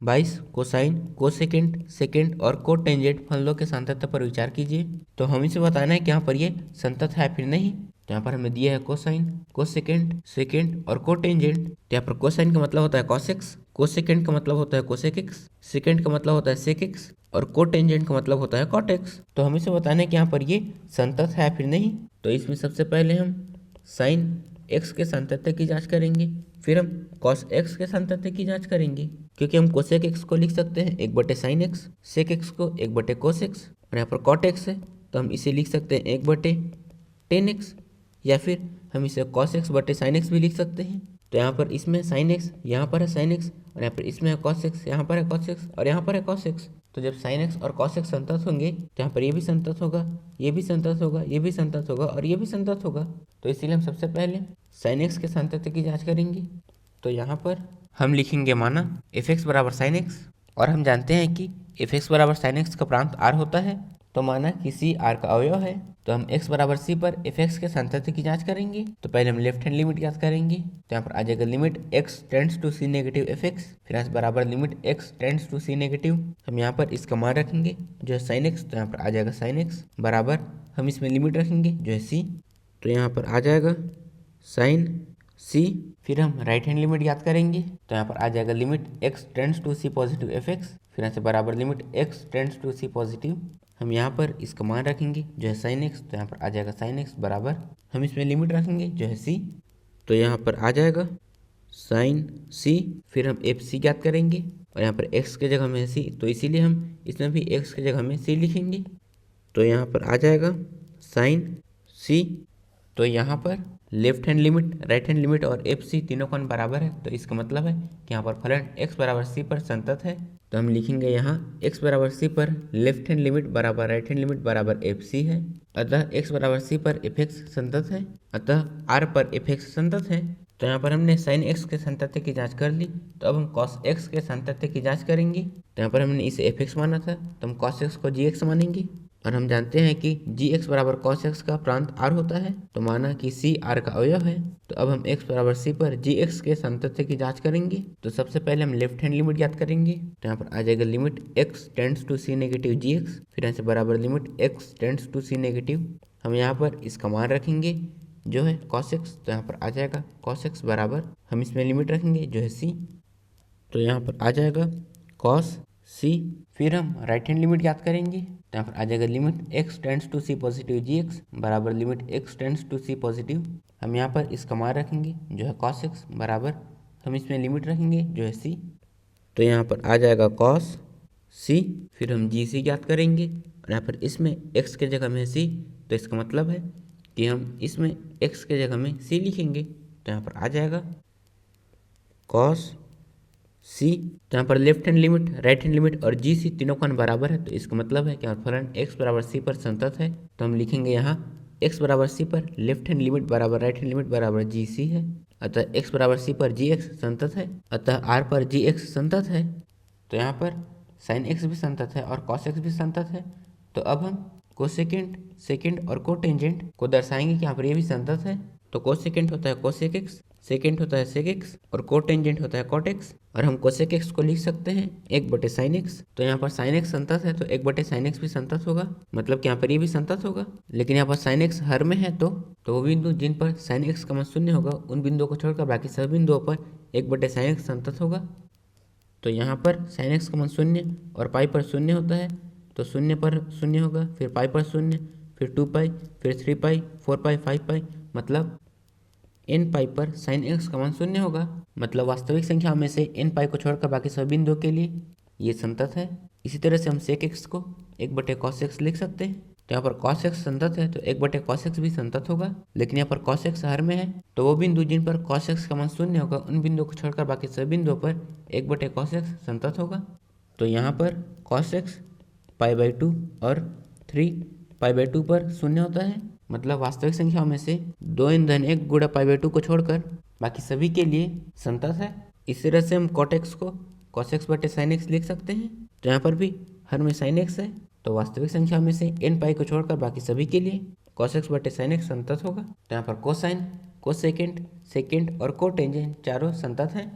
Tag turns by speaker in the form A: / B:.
A: 22 cosine, cosecant, second और cotangent फलनों के सांतत्य पर विचार कीजिए। तो हम इसे बताना है कि यहाँ पर ये संतत है फिर नहीं। तो यहाँ पर हमें दिया है कोसाइन, कोसेकेंट, सेकेंड और कोटेंजेंट। तो यहाँ पर कोसाइन का मतलब होता है कॉसेक्स, कोसेकेंट का मतलब होता है कोसेकिक्स, सेकेंड का मतलब होता है सेकिक्स और कोटेंजेंट का मतलब होता है कॉटेक्स। तो हम इसे बताना है कि यहाँ पर ये संतत है फिर नहीं। तो इसमें सबसे पहले हम साइन एक्स के सांतत्य की जांच करेंगे, फिर हम कॉस एक्स के सांतत्य की जांच करेंगे, क्योंकि हम कोसेक एक्स को लिख सकते हैं 1/sin एक्स, सेक एक्स को 1/cos एक्स और यहाँ पर कॉट एक्स है तो हम इसे लिख सकते हैं 1/tan एक्स, या फिर हम इसे cos x/sin x भी लिख सकते हैं। तो यहाँ पर इसमें sin x, यहाँ पर है sin x और यहाँ पर इसमें है cos x, यहाँ पर है cos x और यहाँ पर है cos x। तो जब sin x और cos x संतत होंगे तो यहाँ पर ये भी संतत होगा, ये भी संतत होगा, ये भी संतत होगा और ये भी संतत होगा। तो इसीलिए हम सबसे पहले sin x के सांतत्य की जांच करेंगे। तो यहाँ पर हम लिखेंगे माना f(x) = sin x और हम जानते हैं कि f(x) = sin x का प्रांत r होता है। तो माना कि c r का अवयव है तो हम x = c पर f(x) के सांतत्य की जांच करेंगे। तो पहले हम लेफ्ट हैंड लिमिट याद करेंगे। तो यहाँ पर आ जाएगा limit x tends to c negative f(x), फिर यहाँ से बराबर limit x tends to c negative. हम यहाँ पर इसका मान रखेंगे जो है sin x। तो यहाँ पर आ जाएगा sin x बराबर हम इसमें लिमिट रखेंगे जो है c। तो यहाँ पर आ जाएगा sin c, फिर हम राइट हैंड लिमिट याद करेंगे। तो यहाँ पर आ जाएगा limit x tends to c positive f(x), फिर यहाँ से बराबर limit x tends to c positive. हम यहाँ पर इसका मान रखेंगे जो है sin x। तो यहाँ पर आ जाएगा sin x बराबर हम इसमें लिमिट रखेंगे जो है c। तो यहाँ पर आ जाएगा sin c, फिर हम fc याद करेंगे और यहाँ पर x के जगह में c तो इसीलिए हम इसमें भी x के जगह में c लिखेंगे। तो यहाँ पर आ जाएगा sin c। तो यहाँ पर left hand limit, right hand limit और fc तीनों कौन बराबर है। तो इसका मतलब है कि यहाँ पर फलन x = c पर संतत है। तो हम लिखेंगे यहाँ x = c पर लेफ्ट हैंड लिमिट बराबर राइट हैंड लिमिट बराबर fc है, अतः x = c पर fx संतत है, अतः r पर fx संतत है। तो यहाँ पर हमने sin x के संतत्य की जांच कर ली। तो अब हम cos x के संतत्य की जांच करेंगे। तो यहाँ पर हमने इसे fx माना था तो हम cos x को gx मानेंगे और हम जानते हैं कि gx = cos x का प्रांत r होता है। तो माना कि c r का अवयव है। तो अब हम x = c पर gx के संतत्य की जांच करेंगे। तो सबसे पहले हम लेफ्ट हैंड लिमिट याद करेंगे। तो यहाँ पर आ जाएगा limit x tends to c negative gx, फिर यहाँ से बराबर limit x tends to c negative. हम यहाँ पर इसका मान रखेंगे जो है cos x। तो यहाँ पर आ जाएगा cos x बराबर हम इसमें लिमिट रखेंगे जो है c। तो यहाँ पर आ जाएगा cos c, फिर हम राइट हैंड लिमिट याद करेंगे। तो यहाँ पर आ जाएगा limit x tends to c positive gx बराबर limit x tends to c positive. हम यहाँ पर इसका मान रखेंगे जो है cos x बराबर हम इसमें लिमिट रखेंगे जो है c। तो यहाँ पर आ जाएगा cos c, फिर हम gc याद करेंगे और यहाँ पर इसमें x के जगह में c तो इसका मतलब है कि हम इसमें x के जगह में c लिखेंगे। तो यहाँ पर आ जाएगा cos c। तो यहाँ पर left hand limit, right hand limit और gc तीनों कौन बराबर है। तो इसका मतलब है कि फलन x = c पर संतत है। तो हम लिखेंगे यहाँ x = c पर लेफ्ट हैंड लिमिट बराबर राइट हैंड लिमिट बराबर gc है, अतः x = c पर gx संतत है, अतः r पर gx संतत है। तो यहाँ पर sin x भी संतत है और cos x भी संतत है। तो अब हम कोसेकेंट, सेकेंड और कोटेंजेंट को दर्शाएंगे कि यहाँ पर ये भी संतत है। तो कोसेकेंट होता है कोसेक एक्स, सेकेंड होता है सेक एक्स और कोटेंजेंट होता है कॉट एक्स। और हम कोसेक एक्स को लिख सकते हैं 1/sin x। तो यहाँ पर sin x संतत है तो 1/sin x भी संतत होगा, मतलब कि यहाँ पर ये भी संतत होगा। लेकिन यहाँ पर sin x हर में है तो वो बिंदु जिन पर sin x का मान 0 होगा उन बिंदुओं को छोड़कर बाकी सभी बिंदुओं पर 1/sin x संतत होगा। तो यहाँ पर sin x का मान 0 और पाई पर 0 होता है तो 0 पर 0 होगा, फिर पाई पर 0, फिर 2 पाई, फिर 3 पाई, 4 पाई, 5 पाई, मतलब n पाई पर sin x का मान 0 होगा। मतलब वास्तविक संख्या में से n पाई को छोड़कर बाकी सभी बिंदुओं के लिए ये संतत है। इसी तरह से हम sec x को 1/cos x लिख सकते हैं। तो यहाँ पर cos x संतत है तो 1/cos x भी संतत होगा। लेकिन यहाँ पर cos x हर में है तो वो बिंदु जिन पर cos x का मान 0 होगा उन बिंदुओं को छोड़कर बाकी सभी बिंदुओं पर 1/cos x संतत होगा। तो यहाँ पर cos x π/2 और 3 π/2 पर 0 होता है। मतलब वास्तविक संख्याओं में से 2n-1 गुणा π/2 को छोड़कर बाकी सभी के लिए संतत है। इस तरह से हम cot x को cos x/sin x लिख सकते हैं। तो यहाँ पर भी हर में sin x है तो वास्तविक संख्या में से n पाई को छोड़कर बाकी सभी के लिए cos x/sin x संतत होगा। तो यहाँ पर कोसाइन, कोसेकेंट, सेकेंड और कोटेंजेंट चारों संतत हैं।